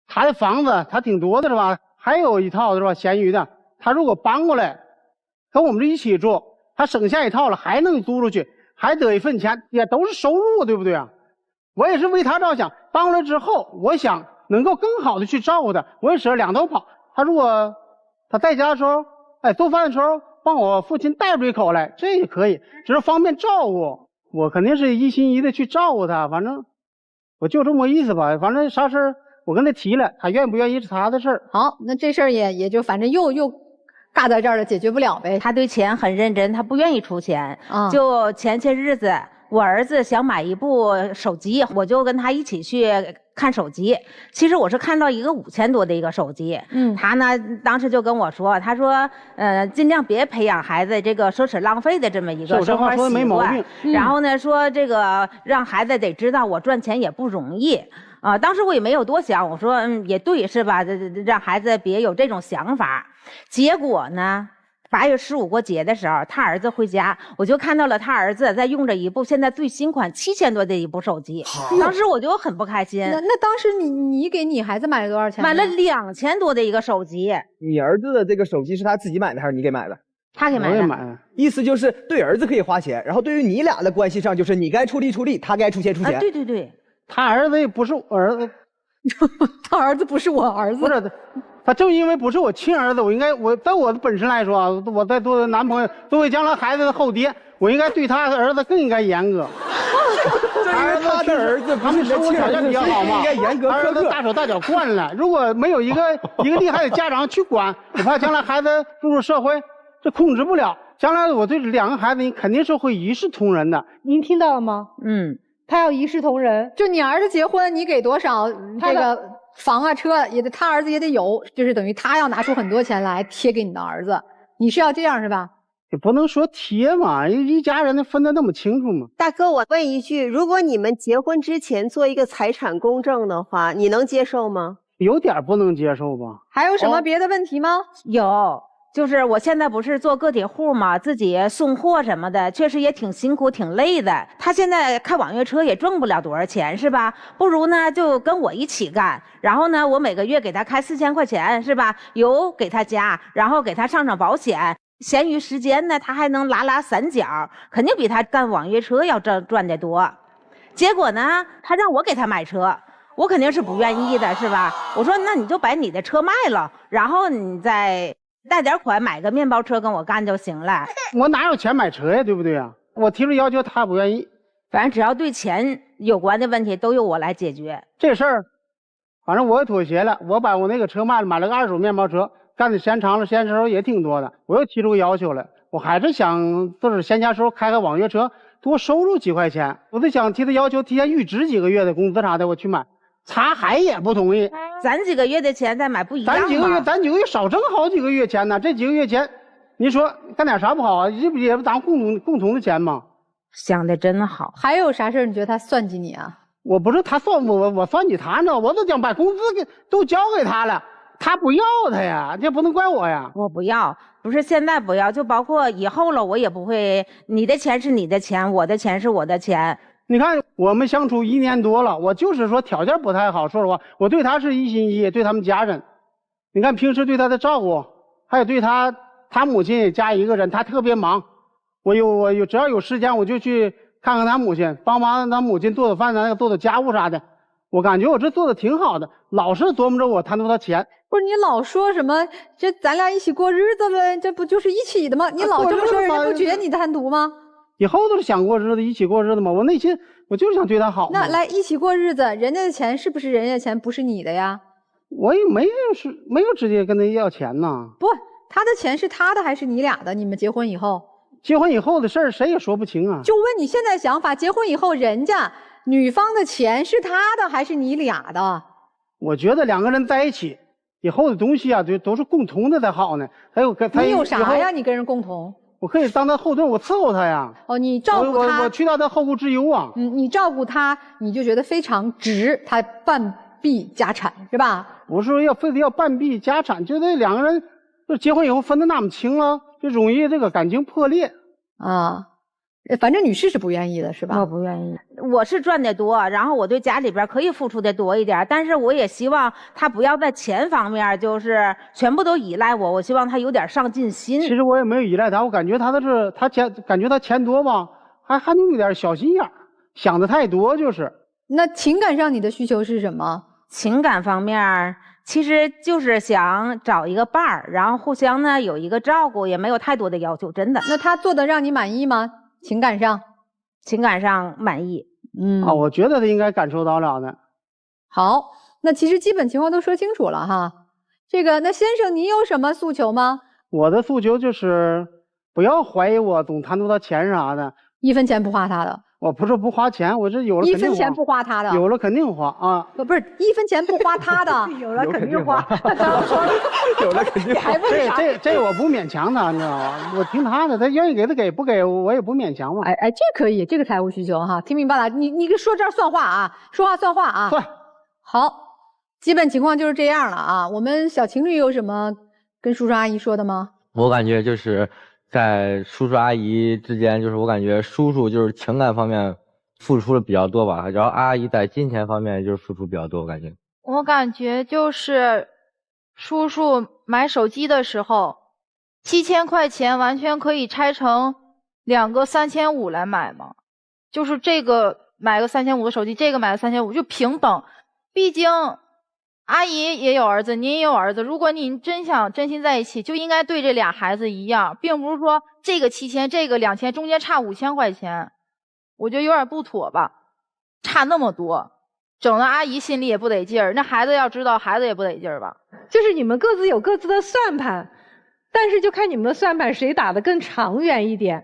他的房子他挺多的是吧？还有1套是吧？闲余的，他如果搬过来，跟我们这一起住，他省下1套了，还能租出去，还得一份钱，也都是收入，对不对啊？我也是为他着想，搬过来之后，我想能够更好的去照顾他，我也舍2头跑。他如果他在家的时候，做饭的时候帮我父亲带出一口来，这也可以，只是方便照顾。我肯定是一心一意的去照顾他，反正我就这么意思吧。反正啥事儿我跟他提了，他愿不愿意是他的事儿。好，那这事儿也就反正又尬在这儿了，解决不了呗。他对钱很认真，他不愿意出钱。就前些日子我儿子想买一部手机，我就跟他一起去看手机。其实我是看到一个5000多的一个手机，他呢当时就跟我说，他说，尽量别培养孩子这个奢侈浪费的这么一个生活习惯。然后呢说这个让孩子得知道我赚钱也不容易。当时我也没有多想，我说也对是吧？让孩子别有这种想法。结果呢，8月15过节的时候，他儿子回家，我就看到了他儿子在用着一部现在最新款7000多的一部手机。当时我就很不开心。那当时你给你孩子买了多少钱？买了2000多的一个手机。你儿子的这个手机是他自己买的还是你给买的？他给买的。意思就是对儿子可以花钱，然后对于你俩的关系上，就是你该出力出力，他该出钱出钱。对对对。他儿子也不是我儿子，他儿子不是我儿子，不是他正因为不是我亲儿子，我在我的本身来说啊，我在作为男朋友，作为将来孩子的后爹，我应该对他的儿子更应该严格。正因为他的儿子不是你的亲儿子，比较好嘛，应该严格苛刻。儿子大手大脚惯了，如果没有一个厉害的家长去管，我怕将来孩子步入社会，这控制不了。将来我对2个孩子肯定是会一视同仁的。您听到了吗？他要一视同仁，就你儿子结婚，你给多少这个房啊车也得，他儿子也得有，就是等于他要拿出很多钱来贴给你的儿子，你是要这样是吧？也不能说贴嘛，一家人分得那么清楚嘛。大哥，我问一句，如果你们结婚之前做一个财产公证的话，你能接受吗？有点不能接受吧。还有什么别的问题吗？有。就是我现在不是做个体户嘛，自己送货什么的，确实也挺辛苦挺累的。他现在开网约车也挣不了多少钱是吧？不如呢就跟我一起干，然后呢我每个月给他开4000块钱是吧？油给他加，然后给他上保险，闲余时间呢他还能拉散脚，肯定比他干网约车要赚得多。结果呢他让我给他买车，我肯定是不愿意的是吧？我说那你就把你的车卖了，然后你再贷点款买个面包车跟我干就行了。我哪有钱买车呀，对不对呀？我提出要求他不愿意。反正只要对钱有关的问题都由我来解决。这事儿反正我也妥协了，我把我那个车卖了，买了个2手面包车，干的时间长了，时间收入也挺多的。我又提出个要求了，我还是想就是闲暇时候开个网约车，多收入几块钱。我就想提的要求提前预支几个月的工资啥的，我去买。他还也不同意，攒几个月的钱再买不一样吗？咱几个月少挣好几个月钱呢。这几个月钱，你说干点啥不好啊？这不也不咱共同的钱吗？想的真好。还有啥事儿？你觉得他算计你啊？我不是他算我算计他呢，我都想把工资都交给他了，他不要他呀，这不能怪我呀。我不要，不是现在不要，就包括以后了，我也不会。你的钱是你的钱，我的钱是我的钱。你看我们相处1年多了，我就是说条件不太好，说实话，我对他是一心一意，对他们家人，你看平时对他的照顾，还有对他母亲也加一个人，他特别忙，我只要有时间我就去看看他母亲，帮他母亲做饭，做家务啥的，我感觉我这做的挺好的，老是琢磨着我贪图他钱。不是你老说什么这咱俩一起过日子呗，这不就是一起的吗？你老这么说，人家不觉得你贪图吗？以后都是想过日子，一起过日子嘛。我内心我就是想对他好。那来一起过日子，人家的钱是不是人家的钱，不是你的呀？我也没有直接跟他要钱呢。不，他的钱是他的还是你俩的？你们结婚以后？结婚以后的事儿谁也说不清啊。就问你现在想法，结婚以后人家女方的钱是他的还是你俩的？我觉得2个人在一起以后的东西啊，都是共同的才好呢。你有啥呀？你跟人共同？我可以当他后盾，我伺候他呀。哦，你照顾他，我去到他后顾之忧啊。你照顾他，你就觉得非常值，他半壁家产是吧？不是非得要半壁家产，就这2个人就结婚以后分得那么清了，就容易这个感情破裂啊。反正女士是不愿意的，是吧？我不愿意，我是赚得多，然后我对家里边可以付出的多一点，但是我也希望他不要在钱方面就是全部都依赖我，我希望他有点上进心。其实我也没有依赖他，我感觉他感觉他钱多吧，还能有点小心眼，想的太多就是。那情感上你的需求是什么？情感方面其实就是想找一个伴儿，然后互相呢有一个照顾，也没有太多的要求，真的。那他做的让你满意吗？情感上满意。我觉得他应该感受到了的。好，那其实基本情况都说清楚了哈。那先生你有什么诉求吗？我的诉求就是不要怀疑我总贪图他钱啥的， 1分钱不花他的。我不是不花钱，我这有了肯定花。1分钱不花他的。有了肯定花啊。不是1分钱不花他的。有了肯定花。他刚刚说了。有了肯定花。这我不勉强他，你知道吗？我听他的，他愿意给他给，不给我也不勉强嘛。哎，这可以，这个财务需求哈，听明白了？你说这儿算话啊，说话算话啊。算。好，基本情况就是这样了啊。我们小情侣有什么跟叔叔阿姨说的吗？我感觉就是在叔叔阿姨之间，就是我感觉叔叔就是情感方面付出的比较多吧，然后阿姨在金钱方面就是付出比较多，我感觉就是叔叔买手机的时候，7000块钱完全可以拆成2个3500来买嘛，就是这个买个3500的手机，这个买个3500就平等，毕竟。阿姨也有儿子，您也有儿子。如果您真想真心在一起，就应该对这俩孩子一样，并不是说这个7000，这个2000，中间差5000块钱，我觉得有点不妥吧，差那么多，整的阿姨心里也不得劲儿，那孩子要知道，孩子也不得劲儿吧。就是你们各自有各自的算盘，但是就看你们的算盘谁打得更长远一点。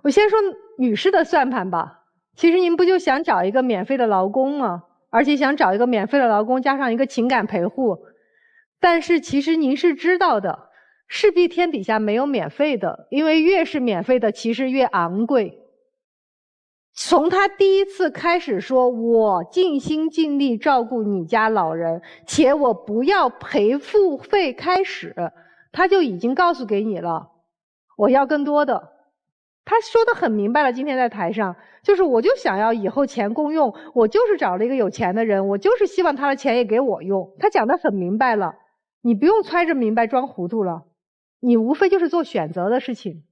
我先说女士的算盘吧，其实您不就想找一个免费的劳工吗？而且想找一个免费的劳工，加上一个情感陪护，但是其实您是知道的，势必天底下没有免费的，因为越是免费的，其实越昂贵。从他第一次开始说我尽心尽力照顾你家老人，且我不要赔付费开始，他就已经告诉给你了，我要更多的。他说得很明白了，今天在台上，就是我就想要以后钱共用，我就是找了一个有钱的人，我就是希望他的钱也给我用。他讲得很明白了，你不用揣着明白装糊涂了，你无非就是做选择的事情。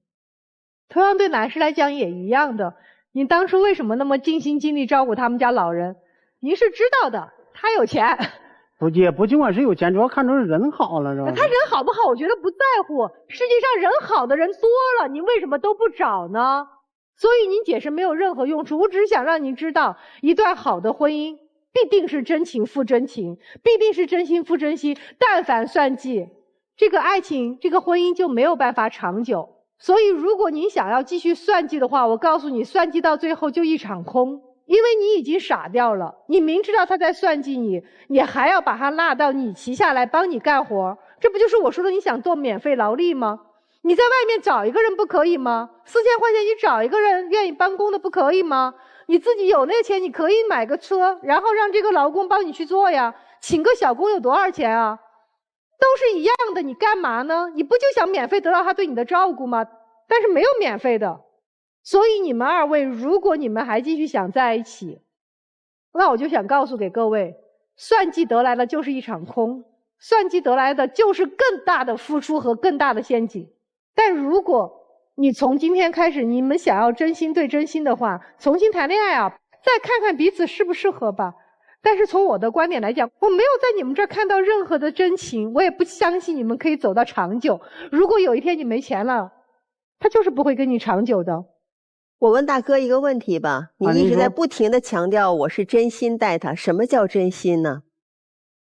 同样对男士来讲也一样的，你当初为什么那么尽心尽力照顾他们家老人？您是知道的，他有钱。也不尽管是有钱，主要看出是人好了，是吧？他人好不好，我觉得不在乎。世界上人好的人多了，您为什么都不找呢？所以您解释没有任何用处。我只是想让您知道，一段好的婚姻必定是真情付真情，必定是真心付真心。但凡算计，这个爱情、这个婚姻就没有办法长久。所以，如果您想要继续算计的话，我告诉你，算计到最后就一场空。因为你已经傻掉了，你明知道他在算计你，你还要把他拉到你旗下来帮你干活，这不就是我说的你想做免费劳力吗？你在外面找一个人不可以吗？4000块钱你找一个人愿意帮工的不可以吗？你自己有那个钱，你可以买个车，然后让这个劳工帮你去做呀。请个小工有多少钱啊？都是一样的，你干嘛呢？你不就想免费得到他对你的照顾吗？但是没有免费的。所以你们二位，如果你们还继续想在一起，那我就想告诉给各位，算计得来的就是一场空，算计得来的就是更大的付出和更大的陷阱。但如果你从今天开始，你们想要真心对真心的话，重新谈恋爱啊，再看看彼此适不适合吧。但是从我的观点来讲，我没有在你们这儿看到任何的真情，我也不相信你们可以走到长久。如果有一天你没钱了，他就是不会跟你长久的。我问大哥一个问题吧，你一直在不停地强调我是真心待他，什么叫真心呢？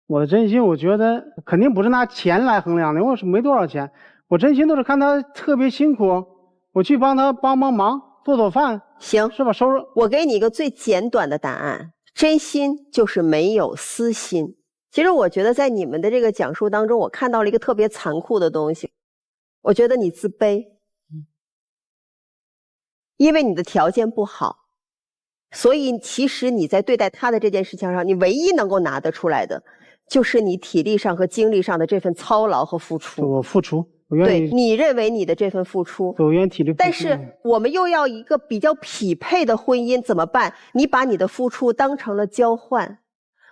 我的真心，我觉得肯定不是拿钱来衡量的，我是没多少钱，我真心都是看他特别辛苦，我去帮他帮忙，做饭，行，是吧？收入。我给你一个最简短的答案，真心就是没有私心。其实我觉得在你们的这个讲述当中，我看到了一个特别残酷的东西，我觉得你自卑。因为你的条件不好，所以其实你在对待他的这件事情上，你唯一能够拿得出来的，就是你体力上和精力上的这份操劳和付出。我付出，我愿意。对，你认为你的这份付出，我愿意体力付出。但是我们又要一个比较匹配的婚姻，怎么办？你把你的付出当成了交换。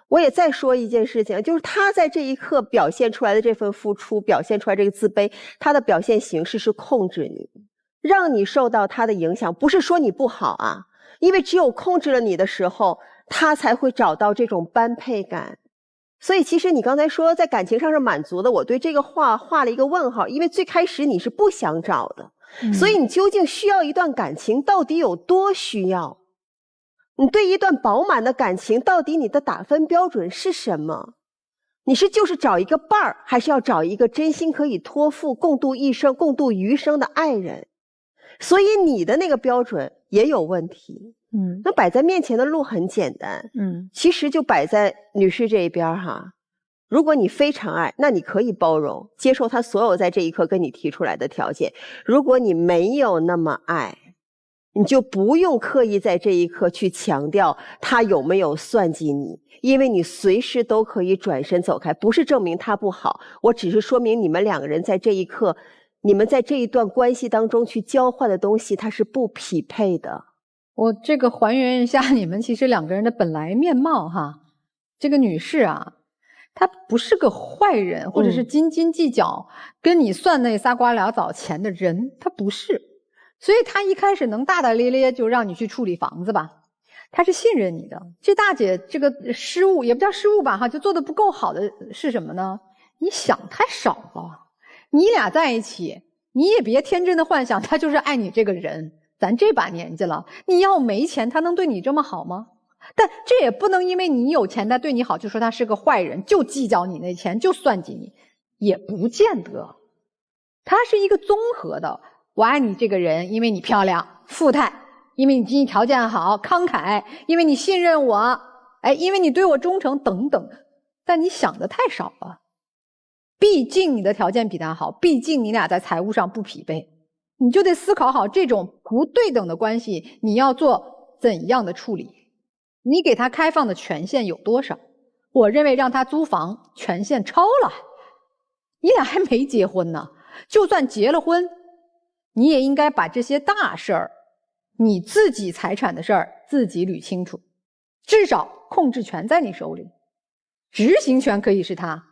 我也再说一件事情，就是他在这一刻表现出来的这份付出，表现出来这个自卑，他的表现形式是控制你。让你受到他的影响，不是说你不好啊，因为只有控制了你的时候，他才会找到这种般配感。所以其实你刚才说在感情上是满足的，我对这个话画了一个问号，因为最开始你是不想找的，所以你究竟需要一段感情到底有多需要？你对一段饱满的感情到底你的打分标准是什么？你是就是找一个伴儿，还是要找一个真心可以托付共度一生共度余生的爱人？所以你的那个标准也有问题。那摆在面前的路很简单，其实就摆在女士这一边哈。如果你非常爱，那你可以包容，接受他所有在这一刻跟你提出来的条件。如果你没有那么爱，你就不用刻意在这一刻去强调他有没有算计你，因为你随时都可以转身走开，不是证明他不好，我只是说明你们两个人在这一刻，你们在这一段关系当中去交换的东西，它是不匹配的。我这个还原一下你们其实两个人的本来面貌哈。这个女士啊，她不是个坏人，或者是斤斤计较跟你算那仨瓜俩枣钱的人，她不是。所以她一开始能大大咧咧就让你去处理房子吧，她是信任你的。这大姐这个失误也不叫失误吧哈，就做的不够好的是什么呢？你想太少了。你俩在一起，你也别天真的幻想他就是爱你这个人。咱这把年纪了，你要没钱他能对你这么好吗？但这也不能因为你有钱他对你好就说他是个坏人，就计较你那钱，就算计你，也不见得。他是一个综合的，我爱你这个人，因为你漂亮、富态，因为你经济条件好、慷慨，因为你信任我，因为你对我忠诚等等。但你想的太少了，毕竟你的条件比他好，毕竟你俩在财务上不匹配，你就得思考好这种不对等的关系你要做怎样的处理。你给他开放的权限有多少？我认为让他租房权限超了。你俩还没结婚呢，就算结了婚，你也应该把这些大事儿，你自己财产的事儿自己捋清楚，至少控制权在你手里，执行权可以是他。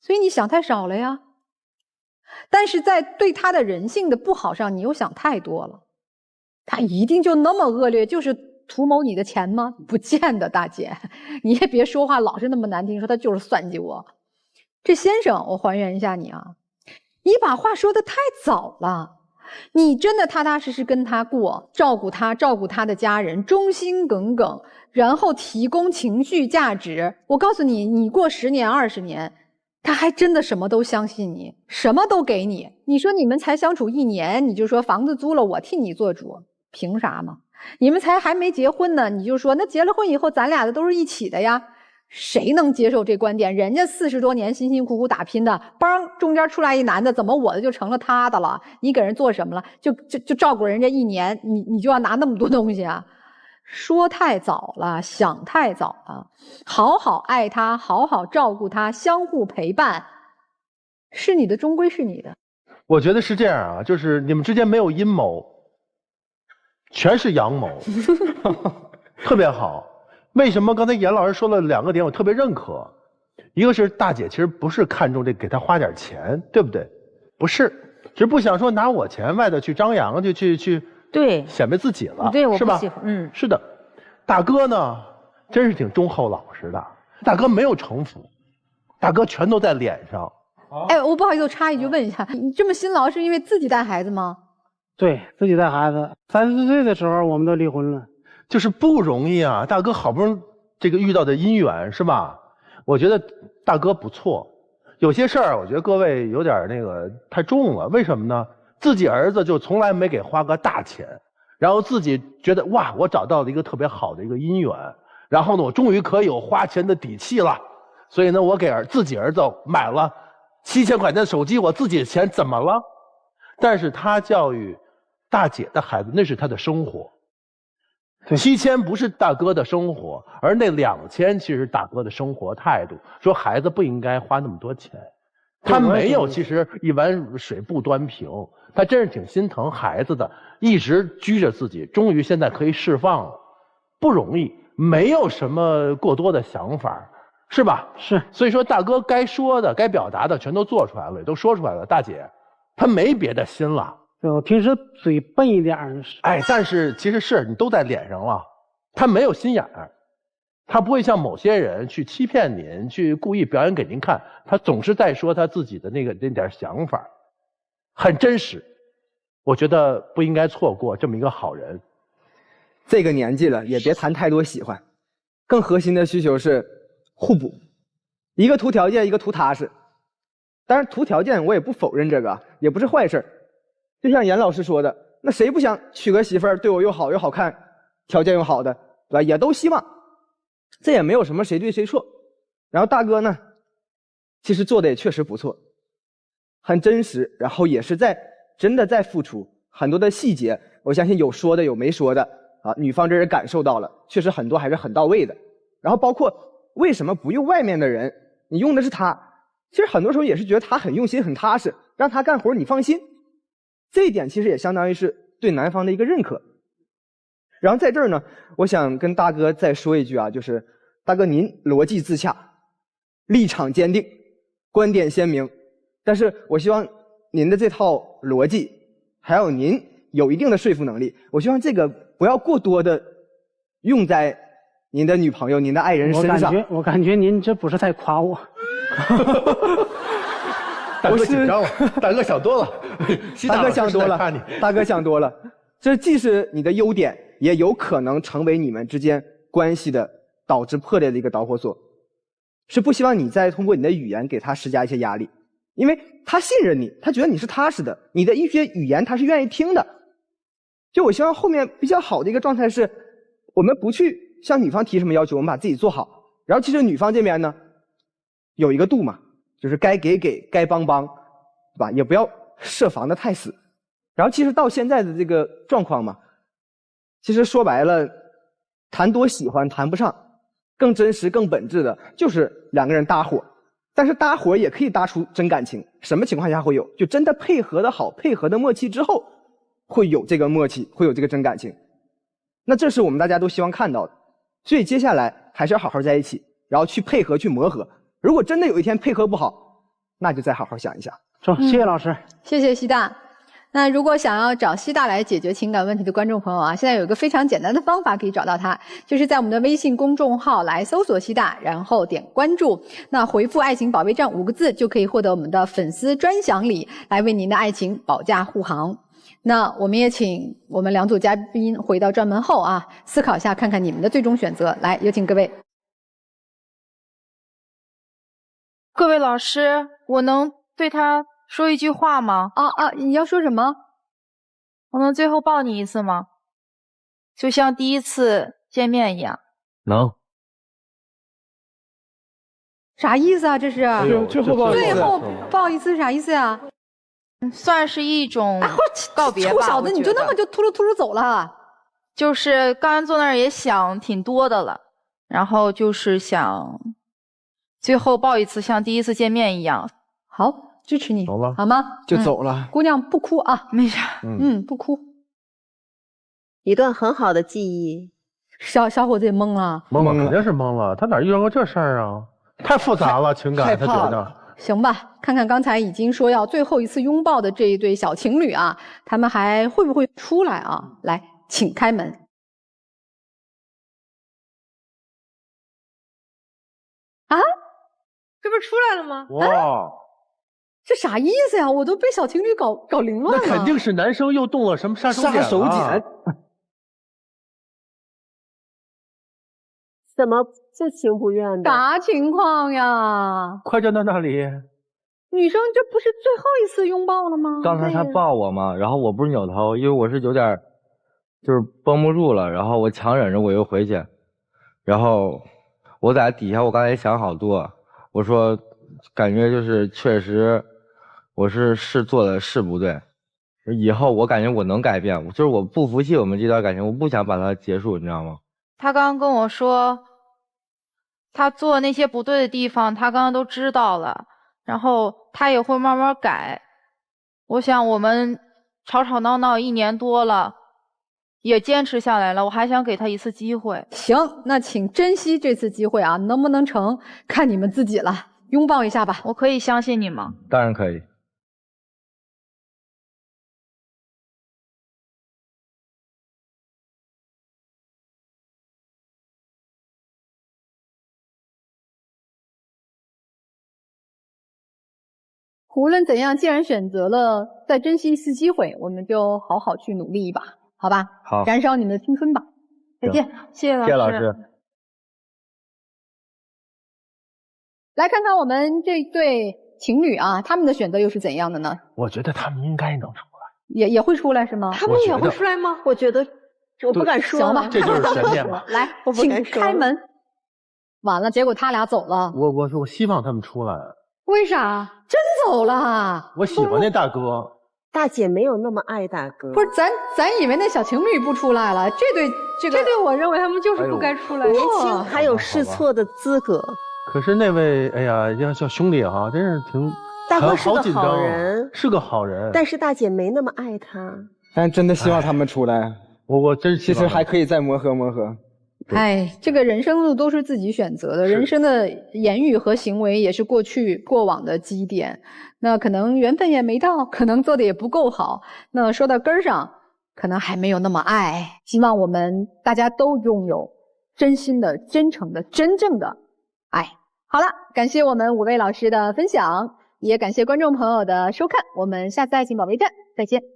所以你想太少了呀。但是在对他的人性的不好上，你又想太多了。他一定就那么恶劣，就是图谋你的钱吗？不见得，大姐，你也别说话老是那么难听，说他就是算计我。这先生，我还原一下你啊，你把话说得太早了。你真的踏踏实实跟他过，照顾他，照顾他的家人，忠心耿耿，然后提供情绪价值。我告诉你，你过10年20年，他还真的什么都相信你，什么都给你。你说你们才相处1年，你就说房子租了我替你做主，凭啥嘛？你们还没结婚呢，你就说那结了婚以后咱俩的都是一起的呀？谁能接受这观点？人家40多年辛辛苦苦打拼的，帮中间出来一男的，怎么我的就成了他的了？你给人做什么了？就照顾人家1年，你就要拿那么多东西啊？说太早了，想太早了。好好爱他，好好照顾他，相互陪伴，是你的终归是你的。我觉得是这样啊，就是你们之间没有阴谋，全是阳谋，特别好。为什么刚才严老师说了2个点我特别认可？一个是大姐其实不是看重这给他花点钱，对不对？不是，只是不想说拿我钱外头去张扬，就去对显摆自己了，对，我是吧？不喜欢。是的。大哥呢，真是挺忠厚老实的。大哥没有城府，大哥全都在脸上。我不好意思，我插一句问一下，你这么辛劳是因为自己带孩子吗？对，自己带孩子，30岁的时候我们都离婚了。就是不容易啊，大哥好不容易这个遇到的姻缘是吧？我觉得大哥不错，有些事儿我觉得各位有点那个太重了。为什么呢？自己儿子就从来没给花个大钱，然后自己觉得哇，我找到了一个特别好的一个姻缘，然后呢，我终于可以有花钱的底气了，所以呢，我给自己儿子买了7000块钱的手机，我自己的钱怎么了？但是他教育大姐的孩子，那是他的生活。7000不是大哥的生活，而那2000其实是大哥的生活态度。说孩子不应该花那么多钱，他没有其实一碗水不端平，他真是挺心疼孩子的，一直拘着自己，终于现在可以释放了，不容易，没有什么过多的想法，是吧？是。所以说大哥该说的、该表达的全都做出来了，也都说出来了。大姐，他没别的心了。我平时嘴笨一点，但是其实是你都在脸上了，他没有心眼儿，他不会像某些人去欺骗您，去故意表演给您看，他总是在说他自己的那点想法，很真实。我觉得不应该错过这么一个好人。这个年纪了，也别谈太多喜欢，更核心的需求是互补，一个图条件，一个图踏实。当然图条件我也不否认这个，也不是坏事。就像严老师说的，那谁不想娶个媳妇儿对我又好又好看，条件又好的，对吧？也都希望，这也没有什么谁对谁错。然后大哥呢，其实做的也确实不错，很真实，然后也是真的在付出很多的细节，我相信有说的有没说的啊，女方这人感受到了，确实很多还是很到位的。然后包括为什么不用外面的人，你用的是他，其实很多时候也是觉得他很用心很踏实，让他干活你放心，这一点其实也相当于是对男方的一个认可。然后在这儿呢，我想跟大哥再说一句啊，就是大哥您逻辑自洽，立场坚定，观点鲜明，但是我希望您的这套逻辑还有您有一定的说服能力，我希望这个不要过多的用在您的女朋友您的爱人身上。我感觉您这不是在夸我。大哥紧张了，大哥想多了，大哥想多了，大哥想多了。这既是你的优点，也有可能成为你们之间关系的导致破裂的一个导火索。是不希望你再通过你的语言给他施加一些压力，因为他信任你，他觉得你是踏实的，你的一些语言他是愿意听的。就我希望后面比较好的一个状态是，我们不去向女方提什么要求，我们把自己做好。然后其实女方这边呢，有一个度嘛，就是该给，该帮，对吧？也不要设防的太死。然后其实到现在的这个状况嘛，其实说白了，谈多喜欢谈不上，更真实更本质的就是两个人搭伙。但是搭伙也可以搭出真感情，什么情况下会有？就真的配合的好，配合的默契之后，会有这个默契，会有这个真感情。那这是我们大家都希望看到的。所以接下来还是要好好在一起，然后去配合去磨合。如果真的有一天配合不好，那就再好好想一想。谢谢老师，谢谢西大。那如果想要找西大来解决情感问题的观众朋友啊，现在有一个非常简单的方法可以找到他，就是在我们的微信公众号来搜索西大，然后点关注，那回复爱情保卫战5个字就可以获得我们的粉丝专享礼，来为您的爱情保驾护航。那我们也请我们两组嘉宾回到专门后啊，思考一下看看你们的最终选择。来，有请各位。各位老师，我能对他说一句话吗？你要说什么？我能最后抱你一次吗？就像第一次见面一样。能。啥意思啊？这是？最后抱一次啥意思呀？算是一种告别吧。臭小子，你就那么就秃噜走了？就是刚刚坐那儿也想挺多的了，然后就是想最后抱一次，像第一次见面一样。好，支持你，走了，好吗？就走了。姑娘不哭啊，没事。不哭。一段很好的记忆。小伙子也懵了，肯定是懵了，他哪遇到过这事儿啊？太复杂了，情感他觉得。行吧，看看刚才已经说要最后一次拥抱的这一对小情侣啊，他们还会不会出来啊？来，请开门。啊，这不是出来了吗？哇，这啥意思呀？我都被小情侣搞凌乱了。那肯定是男生又动了什么杀手锏。怎么不情不愿的？啥情况呀？快站到那里。女生这不是最后一次拥抱了吗？刚才他抱我嘛，然后我不是扭头，因为我是有点就是绷不住了，然后我强忍着我又回去，然后我在底下我刚才也想好多，我说感觉就是确实我是做的是不对，以后我感觉我能改变，就是我不服气我们这段感情，我不想把它结束，你知道吗？他刚刚跟我说，他做那些不对的地方，他刚刚都知道了，然后他也会慢慢改。我想我们吵吵闹闹1年多了，也坚持下来了，我还想给他一次机会。行，那请珍惜这次机会啊，能不能成，看你们自己了。拥抱一下吧。我可以相信你吗？当然可以。无论怎样，既然选择了再珍惜一次机会，我们就好好去努力一把，好吧？好，燃烧你们的青春吧！再见，谢谢老师。谢谢老师。来看看我们这对情侣啊，他们的选择又是怎样的呢？我觉得他们应该能出来。也会出来是吗？他们也会出来吗？我觉得我不敢说。行吧，这就是悬念吧。来，请开门。完了，结果他俩走了。我希望他们出来。为啥？真走了？我喜欢那大哥。大姐没有那么爱大哥。不是，咱以为那小情侣不出来了，这对我认为他们就是不该出来。年轻还有试错的资格。可是那位，哎呀，要叫兄弟哈，真是挺。大哥是个好人，是个好人，但是大姐没那么爱他。但真的希望他们出来。我真其实还可以再磨合磨合。哎，这个人生路都是自己选择的，人生的言语和行为也是过往的积淀。那可能缘分也没到，可能做的也不够好。那说到根儿上，可能还没有那么爱。希望我们大家都拥有真心的、真诚的、真正的爱。好了，感谢我们5位老师的分享，也感谢观众朋友的收看。我们下次爱情保卫战再见。